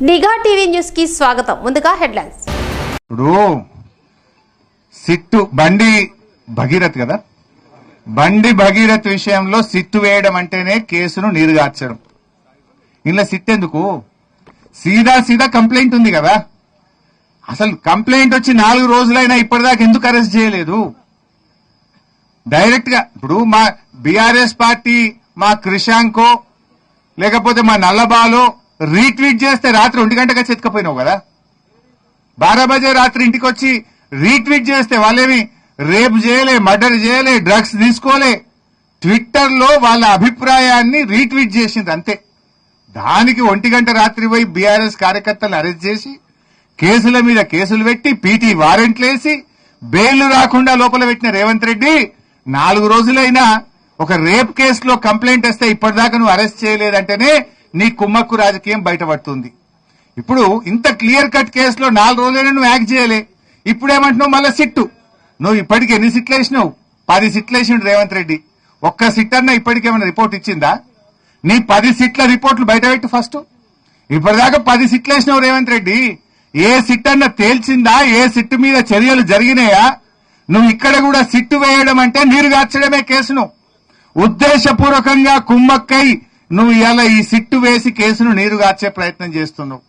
నిఘా TV news కి స్వాగతం. ముందుగా హెడ్లైన్స్. ఇప్పుడు సిట్టు బండి భగీరథ్ కదా, బండి భగీరథ్ విషయంలో సిట్టు వేయడం అంటేనే కేసును నీరుగార్చడం. ఇలా సిట్ ఎందుకు? సీదా కంప్లైంట్ ఉంది కదా. అసలు కంప్లైంట్ వచ్చి 4 రోజులైనా ఇప్పటిదాకా ఎందుకు అరెస్ట్ చేయలేదు? డైరెక్ట్ గా ఇప్పుడు మా బీఆర్ఎస్ పార్టీ మా క్రిషాంకో లేకపోతే మా నల్లబాలో రీట్వీట్ చేస్తే రాత్రి 1 గంటగా చెత్తకపోయినావు కదా. 12 బజే రాత్రి ఇంటికి వచ్చి రీట్వీట్ చేస్తే వాళ్ళేమి రేప్ చేయలే, మర్డర్ చేయలే, డ్రగ్స్ తీసుకోలే. ట్విట్టర్ లో వాళ్ళ అభిప్రాయాన్ని రీట్వీట్ చేసింది అంతే. దానికి 1 గంట రాత్రి పోయి బీఆర్ఎస్ కార్యకర్తలు అరెస్ట్ చేసి కేసుల మీద కేసులు పెట్టి పీటీ వారెంట్లు వేసి బెయిల్ రాకుండా లోపల పెట్టిన రేవంత్ రెడ్డి 4 రోజులైనా ఒక రేప్ కేసులో కంప్లైంట్ వస్తే ఇప్పటిదాకా నువ్వు అరెస్ట్ చేయలేదంటేనే నీ కుమ్మక్కు రాజకీయం బయటపడుతుంది. ఇప్పుడు ఇంత క్లియర్ కట్ కేసులో 4 రోజులైనా నువ్వు యాక్ట్ చేయలే. ఇప్పుడేమంటున్నావు మళ్ళా సిట్టు. నువ్వు ఇప్పటికి ఎన్ని సిట్లు వేసినావు? 10 సిట్లు వేసిండు రేవంత్ రెడ్డి. ఒక్క సిట్ అన్నా ఇప్పటికేమైనా రిపోర్ట్ ఇచ్చిందా? నీ 10 సిట్ల రిపోర్ట్లు బయటపెట్టు ఫస్ట్. ఇప్పటిదాకా 10 సిట్లు వేసినావు రేవంత్ రెడ్డి. ఏ సిట్ అన్నా తేల్చిందా? ఏ సిట్టు మీద చర్యలు జరిగినాయా? నువ్వు ఇక్కడ కూడా సిట్టు వేయడం అంటే నీరుగార్చడమే కేసును. ఉద్దేశపూర్వకంగా కుమ్మక్కై నువ్వు ఇలా ఈ సిట్టు వేసి కేసును నీరుగార్చే ప్రయత్నం చేస్తున్నావు.